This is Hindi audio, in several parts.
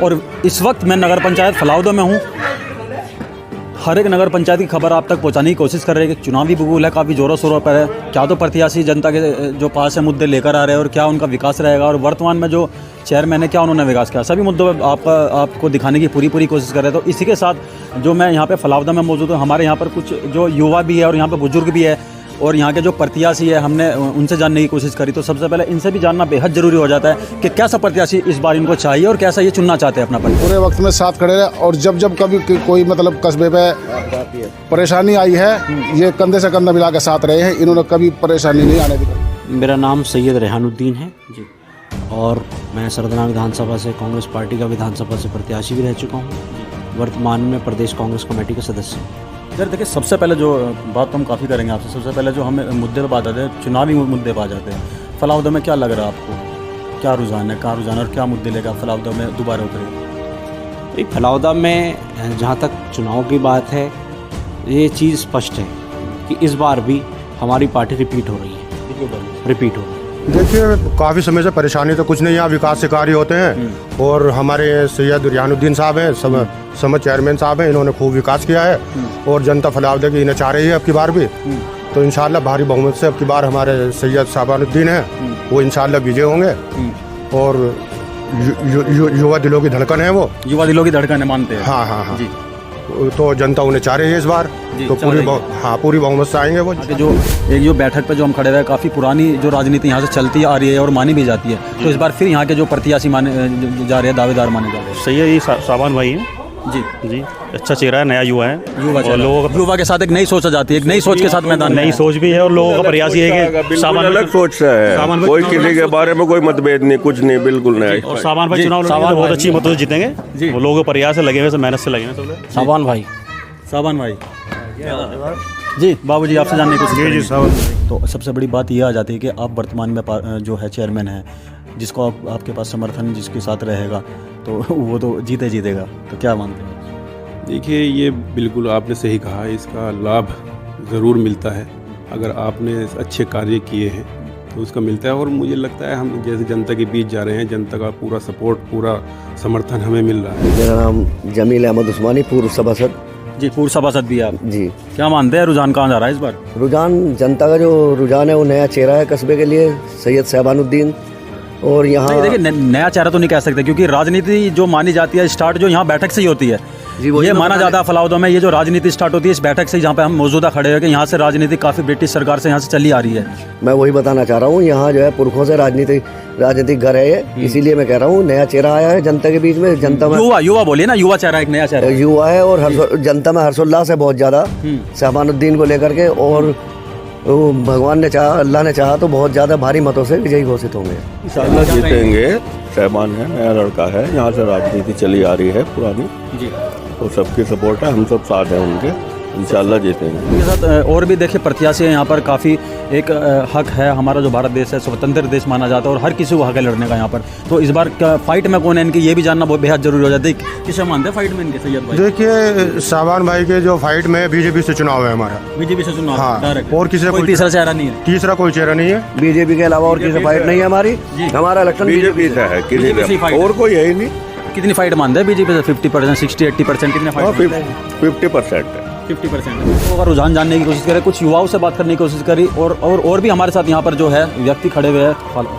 और इस वक्त मैं नगर पंचायत फलाउदा में हूँ। हर एक नगर पंचायत की खबर आप तक पहुँचाने की कोशिश कर रहे हैं कि चुनावी बिगुल है, काफ़ी ज़ोरों शोरों पर है। क्या तो प्रत्याशी जनता के जो पास है मुद्दे लेकर आ रहे हैं और क्या उनका विकास रहेगा, और वर्तमान में जो चेयरमैन है क्या उन्होंने विकास किया, सभी मुद्दों पर आपको दिखाने की पूरी कोशिश कर रहे हैं। तो इसी के साथ जो मैं यहाँ पे फलाउदा में मौजूद हूँ, हमारे यहाँ पर कुछ जो युवा भी है और यहाँ पर बुजुर्ग भी है और यहाँ के जो प्रत्याशी है, हमने उनसे जानने की कोशिश करी। तो सबसे पहले इनसे भी जानना बेहद ज़रूरी हो जाता है कि कैसा प्रत्याशी इस बार इनको चाहिए और कैसा ये चुनना चाहते हैं अपना प्रत्याशी। पूरे वक्त में साथ खड़े रहे और जब कभी कोई मतलब कस्बे पे परेशानी आई है, ये कंधे से कंधा मिला के साथ रहे हैं। इन्होंने कभी परेशानी नहीं आने दी। मेरा नाम सैयद रेहानुद्दीन है जी, और मैं सरदना विधानसभा से कांग्रेस पार्टी का विधानसभा से प्रत्याशी भी रह चुका हूँ। वर्तमान में प्रदेश कांग्रेस कमेटी का सदस्य हूँ। सर देखिए, सबसे पहले जो बात तो हम काफ़ी करेंगे आपसे, सबसे पहले जो हमें मुद्दे पर बात आते हैं, चुनावी मुद्दे पर आ जाते हैं। फलाउदा में क्या लग रहा है आपको, क्या रुझान है, कहाँ रुझान है और क्या मुद्दे लेकर फलाउदा में दोबारा उतरे? फलाउदा में जहाँ तक चुनाव की बात है, ये चीज़ स्पष्ट है कि इस बार भी हमारी पार्टी रिपीट हो रही है। देखिए, काफ़ी समय से परेशानी तो कुछ नहीं, यहाँ विकास से कार्य होते हैं और हमारे सैयद रेहानुद्दीन साहब हैं, समझ चेयरमैन साहब हैं, इन्होंने खूब विकास किया है और जनता फलाउदा की इन्हें चाह रही है अब की बार भी। तो इंशाल्लाह भारी बहुमत से अब की बार हमारे सैयद शाबानुद्दीन हैं, वो इंशाल्लाह विजय होंगे। और युवा दिलों की धड़कन है वो, युवा दिलों की धड़कन है, मानते हैं। हाँ जी। तो जनता उन्हें चाह रही है इस बार, तो पूरी बहुमत से आएंगे वो। जो एक जो बैठक पे जो हम खड़े हुए, काफ़ी पुरानी जो राजनीति यहाँ से चलती आ रही है और मानी भी जाती है, तो इस बार फिर यहाँ के जो प्रत्याशी माने जा रहे हैं, दावेदार माने जा रहे हैं। सही है, ये साबान भाई हैं जी, अच्छा चेहरा है, नया युवा है, युवा के साथ एक नई सोच आ जाती है, एक नई सोच के साथ मैदान, नई सोच भी है और लोगों का प्रयास ये है कि सामान अलग सोच से है, कोई किसी के बारे में कोई मतभेद नहीं, कुछ नहीं, बिल्कुल नहीं। और साबान भाई चुनाव लड़ेंगे, बहुत अच्छी मतों से जीतेंगे, वो लोगों के प्रयास से लगे हुए, मेहनत से लगे हुए। साबान भाई जी, बाबूजी आपसे जानने की कोशिश करेंगे। तो सबसे बड़ी बात यह आ जाती है कि आप वर्तमान में जो है चेयरमैन है, जिसको आपके पास समर्थन जिसके साथ रहेगा तो वो तो जीतेगा, तो क्या मानते हैं? देखिए, ये बिल्कुल आपने सही कहा, इसका लाभ ज़रूर मिलता है अगर आपने अच्छे कार्य किए हैं तो उसका मिलता है। और मुझे लगता है हम जैसे जनता के बीच जा रहे हैं, जनता का पूरा सपोर्ट, पूरा समर्थन हमें मिल रहा है। मेरा नाम जमील अहमद उस्मानी, पूर्व सभासद जी, पूर्व सभासद भी आप जी। क्या मानते हैं, रुझान कहाँ जा रहा है इस बार? रुझान, जनता का जो रुझान है वो नया चेहरा है कस्बे के लिए, सैयद शाबानुद्दीन। और यहाँ देखिए, नया चेहरा तो नहीं कह सकते क्योंकि राजनीति जो मानी जाती है स्टार्ट जो यहाँ बैठक से ही होती है। ये माना जाता है फलाउदा में, ये जो राजनीति स्टार्ट होती है इस बैठक से, जहाँ पे हम मौजूदा खड़े हैं कि यहाँ से राजनीति काफ़ी ब्रिटिश सरकार से यहाँ से चली आ रही है। मैं वही बताना चाह रहा हूँ, यहाँ जो है पुरखों से राजनीतिक घर है ये, इसीलिए मैं कह रहा हूँ नया चेहरा आया है जनता के बीच में। जनता में युवा बोलिए ना, युवा चेहरा, एक नया चेहरा युवा है और जनता में हर्षोल्लास है बहुत ज़्यादा शाबानुद्दीन को लेकर के। और भगवान ने चाहा, अल्लाह ने चाहा तो बहुत ज़्यादा भारी मतों से विजयी घोषित होंगे। इंशाल्लाह जीतेंगे। शहबान है, नया लड़का है, यहाँ से राजनीति चली आ रही है पुरानी जी, तो सबकी सपोर्ट है, हम सब साथ हैं उनके, इंशाल्लाह जीतेंगे। उनके साथ और भी देखिए प्रत्याशी हैं यहाँ पर, काफ़ी एक हक है, हमारा जो भारत देश है स्वतंत्र देश माना जाता है और हर किसी को हक है लड़ने का यहाँ पर। तो इस बार फाइट में कौन है इनकी, ये भी जानना बहुत बेहद जरूरी हो जाता है। किसे मानते हैं फाइट में इनके सैयद भाई? देखिए, शाबान भाई के जो फाइट में बीजेपी से चुनाव है हमारा, बीजेपी से चुनाव। हाँ, और किसी कोई तीसरा चेहरा नहीं है, तीसरा कोई चेहरा नहीं है। बीजेपी के अलावा और किसी फाइट नहीं है हमारी, हमारा इलेक्शन बीजेपी से है, किसी और कोई है ही नहीं। कितनी फाइट मानते हैं बीजेपी से? 50%, 60-80%, कितने फाइट? 50% है, 50%। तो अगर रुझान जानने की कोशिश करें, कुछ युवाओं से बात करने की कोशिश करी और भी हमारे साथ यहाँ पर जो है व्यक्ति खड़े हुए हैं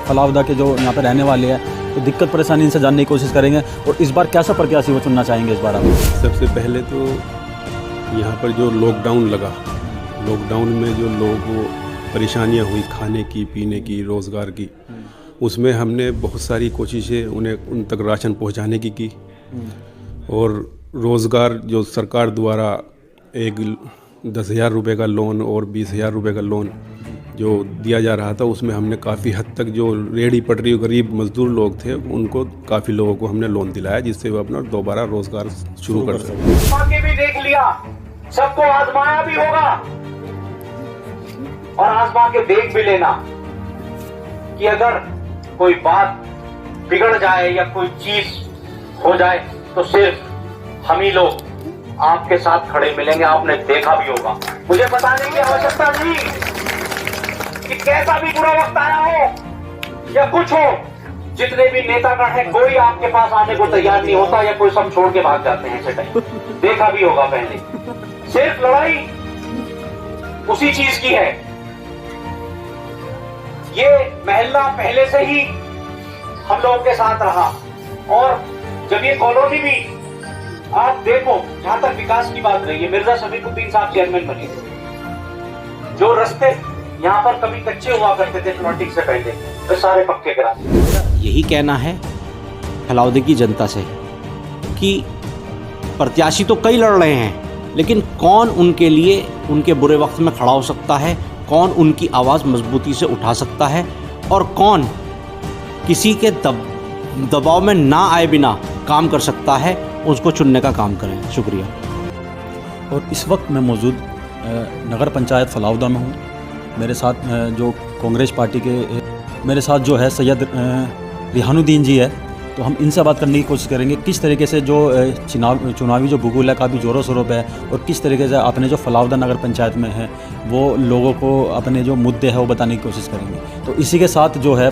फलाउदा के, जो यहाँ पर रहने वाले हैं, तो दिक्कत परेशानी इनसे जानने की कोशिश करेंगे। और इस बार कैसा प्रत्याशी वो चुनना चाहेंगे इस बार आप? सबसे पहले तो यहाँ पर जो लॉकडाउन लगा, लॉकडाउन में जो लोगों को परेशानियाँ हुई, खाने की, पीने की, रोज़गार की, उसमें हमने बहुत सारी कोशिशें उन्हें उन तक राशन पहुँचाने की और रोज़गार जो सरकार द्वारा एक 10,000 रुपये का लोन और 20,000 रुपये का लोन जो दिया जा रहा था, उसमें हमने काफ़ी हद तक जो रेहड़ी पटरी गरीब मजदूर लोग थे उनको, काफ़ी लोगों को हमने लोन दिलाया, जिससे वो अपना दोबारा रोज़गार शुरू कर सकें। आगे भी देख लिया, सबको आजमाया भी होगा और आजमा के देख भी लेना कि अगर कोई बात बिगड़ जाए या कोई चीज हो जाए तो सिर्फ हम ही लोग आपके साथ खड़े मिलेंगे। आपने देखा भी होगा, मुझे बताने की आवश्यकता नहीं कि कैसा भी बुरा वक्त आया हो या कुछ हो, जितने भी नेतागण हैं कोई आपके पास आने को तैयार नहीं होता, या कोई सब छोड़ के भाग जाते हैं ऐसे टाइम, देखा भी होगा पहले। सिर्फ लड़ाई उसी चीज की है। ये महल्ला पहले से ही हम लोगों के साथ रहा, और जब ये कॉलोनी भी आप देखो, जहां तक विकास की बात रही है, मिर्जा शफीकुद्दीन साहब चेयरमैन बने, जो रास्ते यहाँ पर कभी कच्चे हुआ करते थे प्लॉटिंग से पहले, वे सारे पक्के करा दिए। यही कहना है फलाउदे की जनता से कि प्रत्याशी तो कई लड़ रहे हैं, लेकिन कौन उनके लिए उनके बुरे वक्त में खड़ा हो सकता है, कौन उनकी आवाज़ मजबूती से उठा सकता है, और कौन किसी के दबाव में ना आए बिना काम कर सकता है, उसको चुनने का काम करें। शुक्रिया। और इस वक्त मैं मौजूद नगर पंचायत फलाउदा में हूँ। मेरे साथ जो कांग्रेस पार्टी के मेरे साथ जो है सैयद रिहानुद्दीन जी है, तो हम इनसे बात करने की कोशिश करेंगे किस तरीके से जो चुनावी जो भूगोल है काफ़ी ज़ोरों शोरों पे है, और किस तरीके से अपने जो फलाउदा नगर पंचायत में है वो लोगों को अपने जो मुद्दे हैं वो बताने की कोशिश करेंगे। तो इसी के साथ जो है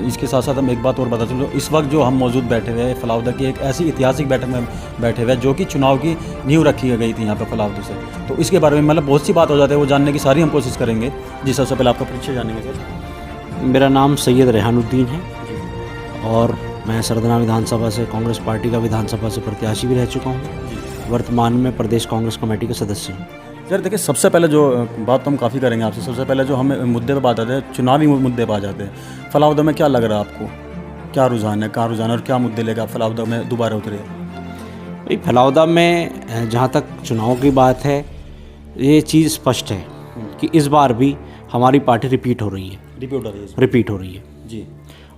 इसके साथ साथ हम एक बात और बता चलूँ, इस वक्त जो हम मौजूद बैठे हुए हैं फलाउदा की एक ऐसी ऐतिहासिक बैठक में बैठे हुए हैं जो कि चुनाव की नींव रखी गई थी यहाँ पर फलाउदा से। तो इसके बारे में मतलब बहुत सी बात हो जाती है, वो जानने की सारी हम कोशिश करेंगे। जी, सबसे पहले आपका परिचय जानेंगे सर। मेरा नाम सैयद रेहानुद्दीन है और मैं सरदना विधानसभा से कांग्रेस पार्टी का विधानसभा से प्रत्याशी भी रह चुका हूँ। वर्तमान में प्रदेश कांग्रेस कमेटी का सदस्य हूँ। सर देखिए, सबसे पहले जो बात तो हम काफ़ी करेंगे आपसे, सबसे पहले जो हमें मुद्दे पे बात आते हैं, चुनावी मुद्दे पे आ जाते हैं। फलाउदा में क्या लग रहा है आपको, क्या रुझान है, कहाँ रुझान है और क्या मुद्दे लेकर आप फलाउदा में दोबारा उतरे? भाई फलाउदा में जहाँ तक चुनाव की बात है, ये चीज़ स्पष्ट है कि इस बार भी हमारी पार्टी रिपीट हो रही है जी।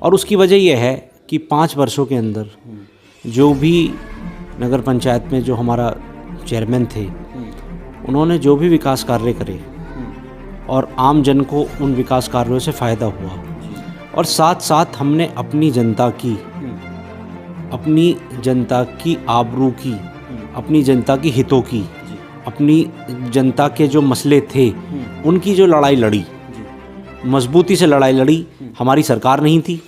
और उसकी वजह यह है कि 5 वर्षों के अंदर जो भी नगर पंचायत में जो हमारा चेयरमैन थे, उन्होंने जो भी विकास कार्य करे और आम जन को उन विकास कार्यों से फ़ायदा हुआ, और साथ साथ हमने अपनी जनता की आबरू की, अपनी जनता की हितों की, अपनी जनता के जो मसले थे उनकी जो लड़ाई लड़ी, मजबूती से लड़ाई लड़ी। हमारी सरकार नहीं थी,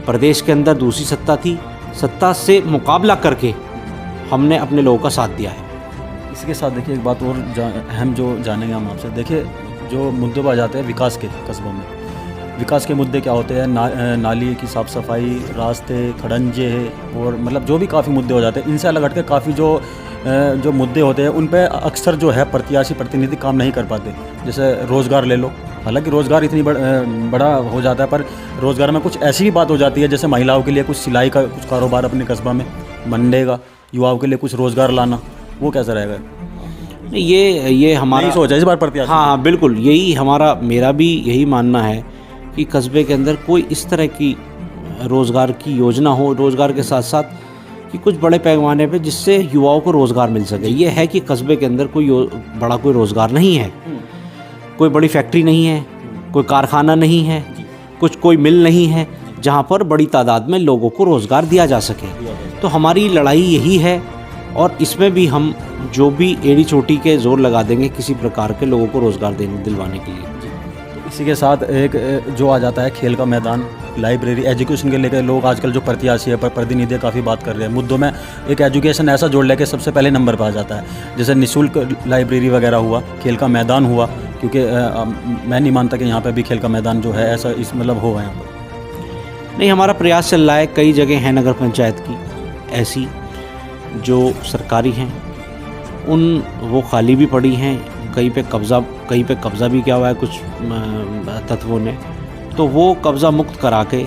प्रदेश के अंदर दूसरी सत्ता थी, सत्ता से मुकाबला करके हमने अपने लोगों का साथ दिया है। इसके साथ देखिए एक बात और अहम जो जानेंगे हम आपसे, देखिए जो मुद्दे आ जाते हैं विकास के कस्बों में, विकास के मुद्दे क्या होते हैं, नाली की साफ़ सफाई, रास्ते, खड़ंजे और मतलब जो भी काफ़ी मुद्दे हो जाते हैं, इनसे अलग हट के काफ़ी जो मुद्दे होते हैं उन पे अक्सर जो है प्रत्याशी प्रतिनिधि काम नहीं कर पाते। जैसे रोज़गार ले लो, हालांकि रोज़गार इतनी बड़ा हो जाता है, पर रोज़गार में कुछ ऐसी भी बात हो जाती है जैसे महिलाओं के लिए कुछ सिलाई का कुछ कारोबार अपने कस्बा में, मंडेगा, युवाओं के लिए कुछ रोज़गार लाना, वो कैसा रहेगा? ये हमारा नहीं सोचा इस बार प्रत्याशी। हाँ बिल्कुल, मेरा भी यही मानना है कि कस्बे के अंदर कोई इस तरह की रोज़गार की योजना हो, रोज़गार के साथ साथ कि कुछ बड़े पैमाने पे जिससे युवाओं को रोज़गार मिल सके। ये है कि कस्बे के अंदर कोई रोज़गार नहीं है, कोई बड़ी फैक्ट्री नहीं है, कोई कारखाना नहीं है, कोई मिल नहीं है जहाँ पर बड़ी तादाद में लोगों को रोज़गार दिया जा सके। तो हमारी लड़ाई यही है, और इसमें भी हम जो भी एड़ी चोटी के जोर लगा देंगे किसी प्रकार के लोगों को रोज़गार दिलवाने के लिए। इसी के साथ एक जो आ जाता है खेल का मैदान, लाइब्रेरी, एजुकेशन के लेकर लोग आजकल जो प्रत्याशी है प्रतिनिधि काफ़ी बात कर रहे हैं मुद्दों में, एक एजुकेशन ऐसा जोड़ लेके सबसे पहले नंबर पर आ जाता है। जैसे निःशुल्क लाइब्रेरी वगैरह हुआ, खेल का मैदान हुआ, क्योंकि मैं नहीं मानता कि यहाँ पे भी खेल का मैदान जो है ऐसा इस मतलब होगा यहाँ पर। नहीं, हमारा प्रयास चल रहा है। कई जगह हैं नगर पंचायत की ऐसी जो सरकारी हैं, वो खाली भी पड़ी हैं, कहीं पे कब्ज़ा भी किया हुआ है कुछ तत्वों ने, तो वो कब्ज़ा मुक्त करा के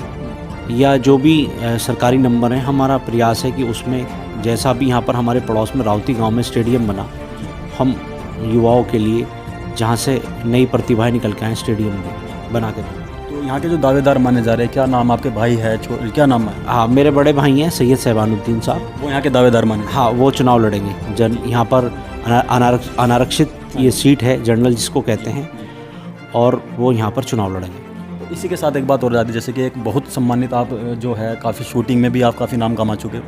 या जो भी सरकारी नंबर हैं, हमारा प्रयास है कि उसमें जैसा भी यहाँ पर हमारे पड़ोस में रावती गांव में स्टेडियम बना, हम युवाओं के लिए जहाँ से नई प्रतिभाएं निकल के आए स्टेडियम में बना के। तो यहाँ के जो दावेदार माने जा रहे हैं, क्या नाम आपके भाई है, क्या नाम है? हाँ, मेरे बड़े भाई हैं सैयद सहबानुद्दीन साहब, वो यहाँ के दावेदार माने? हाँ, वो चुनाव लड़ेंगे। यहाँ पर अनारक्षित ये सीट है, जनरल जिसको कहते हैं, और वो यहाँ पर चुनाव लड़ेंगे। तो इसी के साथ एक बात और जाती है, जैसे कि एक बहुत सम्मानित आप जो है काफ़ी शूटिंग में भी आप काफ़ी नाम कमा चुके,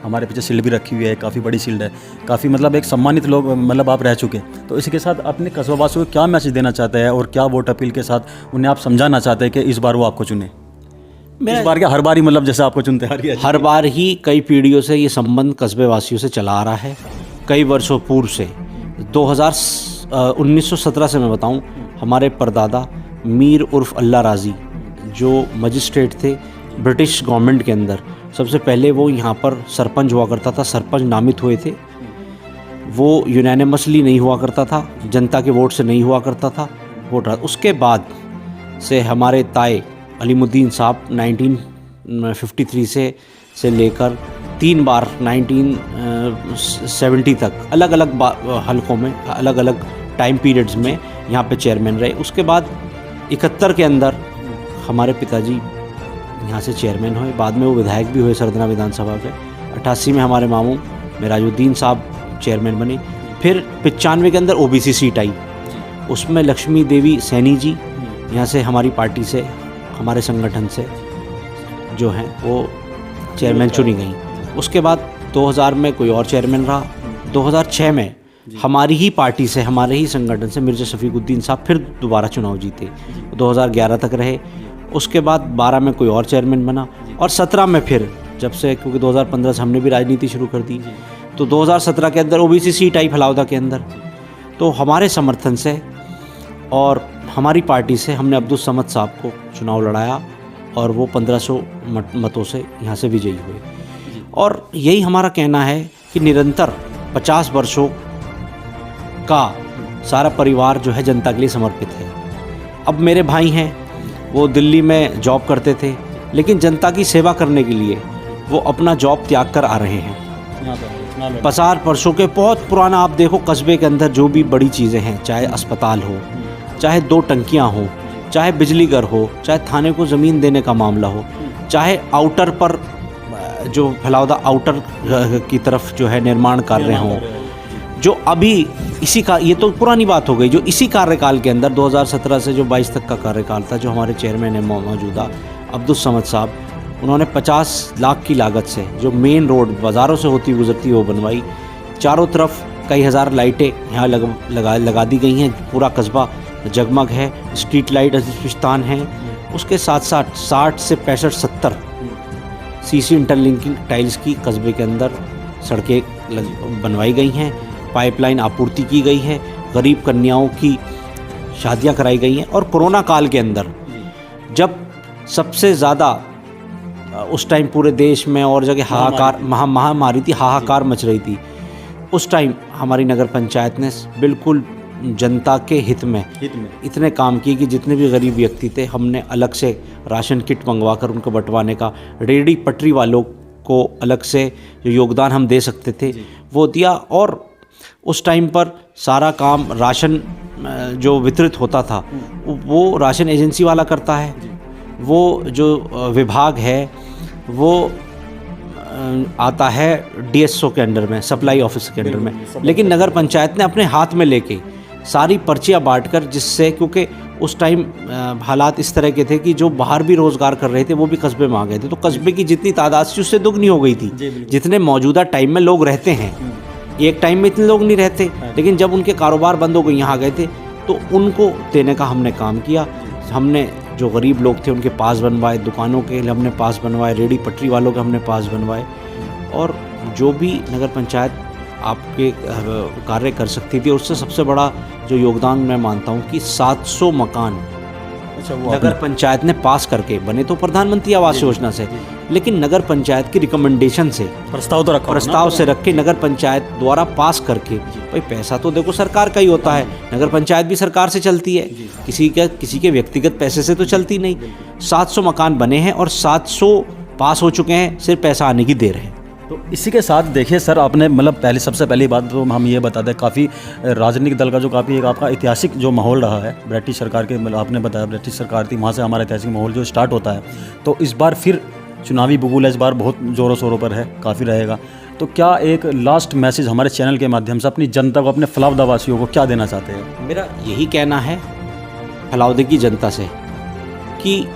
हमारे पीछे शील्ड भी रखी हुई है, काफ़ी बड़ी शील्ड है, काफ़ी मतलब एक सम्मानित लोग मतलब आप रह चुके। तो इसी के साथ अपने कस्बावासियों को क्या मैसेज देना चाहते हैं और क्या वोट अपील के साथ उन्हें आप समझाना चाहते हैं कि इस बार वो आपको चुने? इस बार क्या हर बार ही मतलब जैसे आपको चुनते आ रही है? हर बार ही कई पीढ़ियों से ये संबंध कस्बे वासियों से चला आ रहा है, कई वर्षों पूर्व से। 1917 से मैं बताऊं, हमारे परदादा मीर उर्फ अल्लाह राजी जो मजिस्ट्रेट थे ब्रिटिश गवर्नमेंट के अंदर, सबसे पहले वो यहाँ पर सरपंच हुआ करता था, सरपंच नामित हुए थे। वो यूनानिमसली नहीं हुआ करता था, जनता के वोट से नहीं हुआ करता था वोट। उसके बाद से हमारे ताए अलीमुद्दीन साहब 1953 से लेकर 3 बार 1970 तक अलग अलग हलकों में, अलग अलग टाइम पीरियड्स में यहाँ पे चेयरमैन रहे। उसके बाद 71 के अंदर हमारे पिताजी यहाँ से चेयरमैन हुए, बाद में वो विधायक भी हुए सरदना विधानसभा के। 88 में हमारे मामू मेराजुद्दीन साहब चेयरमैन बने। फिर 95 के अंदर OBC सीट आई, उसमें लक्ष्मी देवी सैनी जी यहाँ से हमारी पार्टी से, हमारे संगठन से जो हैं वो चेयरमैन चुनी गई। उसके बाद 2000 में कोई और चेयरमैन रहा। 2006 में हमारी ही पार्टी से, हमारे ही संगठन से मिर्ज़ा शफीकुद्दीन साहब फिर दोबारा चुनाव जीते, 2011 तक रहे। उसके बाद 12 में कोई और चेयरमैन बना और 17 में फिर जब से, क्योंकि 2015 से हमने भी राजनीति शुरू कर दी, तो 2017 के अंदर OBC सीट आई फलाउदा के अंदर। तो हमारे समर्थन से और हमारी पार्टी से हमने अब्दुल समद साहब को चुनाव लड़ाया और वो 1500 मतों से यहाँ से विजयी हुए। और यही हमारा कहना है कि निरंतर 50 वर्षों का सारा परिवार जो है जनता के लिए समर्पित है। अब मेरे भाई हैं, वो दिल्ली में जॉब करते थे, लेकिन जनता की सेवा करने के लिए वो अपना जॉब त्याग कर आ रहे हैं। 50 वर्षों के बहुत पुराना, आप देखो कस्बे के अंदर जो भी बड़ी चीज़ें हैं, चाहे अस्पताल हो, चाहे 2 टंकियां हो, चाहे बिजली घर हो, चाहे थाने को ज़मीन देने का मामला हो, चाहे आउटर पर जो फलाउदा आउटर की तरफ जो है निर्माण कार्य हों, जो अभी इसी का, ये तो पुरानी बात हो गई, जो इसी कार्यकाल के अंदर 2017 से जो 22 तक का कार्यकाल था, जो हमारे चेयरमैन है मौजूदा अब्दुल समद साहब, उन्होंने 50 लाख की लागत से जो मेन रोड बाज़ारों से होती गुजरती है वो बनवाई। चारों तरफ कई हज़ार लाइटें यहाँ लगा दी गई हैं, पूरा कस्बा जगमग है, स्ट्रीट लाइट अज़िस्तान है। उसके साथ साथ 60 से 65-70 CC इंटरलिंकिंग टाइल्स की कस्बे के अंदर सड़कें बनवाई गई हैं, पाइपलाइन आपूर्ति की गई है, गरीब कन्याओं की शादियां कराई गई हैं। और कोरोना काल के अंदर जब सबसे ज़्यादा उस टाइम पूरे देश में और जगह हाहाकार, महामारी थी, हाहाकार मच रही थी, उस टाइम हमारी नगर पंचायत ने बिल्कुल जनता के हित में इतने काम किए कि जितने भी गरीब व्यक्ति थे, हमने अलग से राशन किट मंगवा कर उनको बंटवाने का, रेहड़ी पटरी वालों को अलग से जो योगदान हम दे सकते थे वो दिया। और उस टाइम पर सारा काम राशन जो वितरित होता था वो राशन एजेंसी वाला करता है, वो जो विभाग है वो आता है DSO के अंडर में, सप्लाई ऑफिस के अंडर में, लेकिन नगर पंचायत ने अपने हाथ में लेके सारी पर्चियाँ बांटकर, जिससे क्योंकि उस टाइम हालात इस तरह के थे कि जो बाहर भी रोज़गार कर रहे थे वो भी कस्बे में आ गए थे, तो कस्बे की जितनी तादाद थी उससे दुगनी हो गई थी। जितने मौजूदा टाइम में लोग रहते हैं, एक टाइम में इतने लोग नहीं रहते, लेकिन जब उनके कारोबार बंद हो गए, यहाँ आ गए थे, तो उनको देने का हमने काम किया। हमने जो गरीब लोग थे उनके पास बनवाए, दुकानों के हमने पास बनवाए, रेहड़ी पटरी वालों के हमने पास बनवाए, और जो भी नगर पंचायत आपके कार्य कर सकती थी, उससे सबसे बड़ा जो योगदान मैं मानता हूँ कि 700 मकान नगर पंचायत ने पास करके बने, तो प्रधानमंत्री आवास योजना से, लेकिन नगर पंचायत की रिकमेंडेशन से, प्रस्ताव से रख के नगर पंचायत द्वारा पास करके, भाई पैसा तो देखो सरकार का ही होता है, नगर पंचायत भी सरकार से चलती है, किसी के व्यक्तिगत पैसे से तो चलती नहीं। 700 मकान बने हैं और 700 पास हो चुके हैं, सिर्फ पैसा आने की देर है। तो इसी के साथ देखिए सर, आपने मतलब सबसे पहली बात तो हम ये बता दें, काफ़ी राजनीतिक दल का जो काफ़ी एक आपका ऐतिहासिक जो माहौल रहा है ब्रिटिश सरकार के, मतलब आपने बताया ब्रिटिश सरकार थी, वहाँ से हमारा ऐतिहासिक माहौल जो स्टार्ट होता है, तो इस बार फिर चुनावी बबूल इस बार बहुत ज़ोरों शोरों पर है, काफ़ी रहेगा। तो क्या एक लास्ट मैसेज हमारे चैनल के माध्यम से अपनी जनता को, अपने फलाउदा वासियों को क्या देना चाहते हैं? मेरा यही कहना है फलाउदे की जनता से कि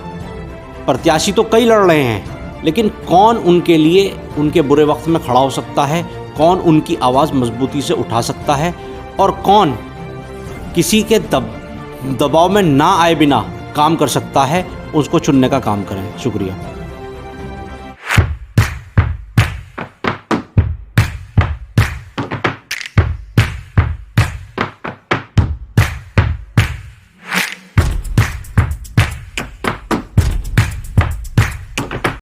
प्रत्याशी तो कई लड़ रहे हैं, लेकिन कौन उनके लिए उनके बुरे वक्त में खड़ा हो सकता है, कौन उनकी आवाज़ मजबूती से उठा सकता है, और कौन किसी के दबाव में ना आए बिना काम कर सकता है, उसको चुनने का काम करें। शुक्रिया।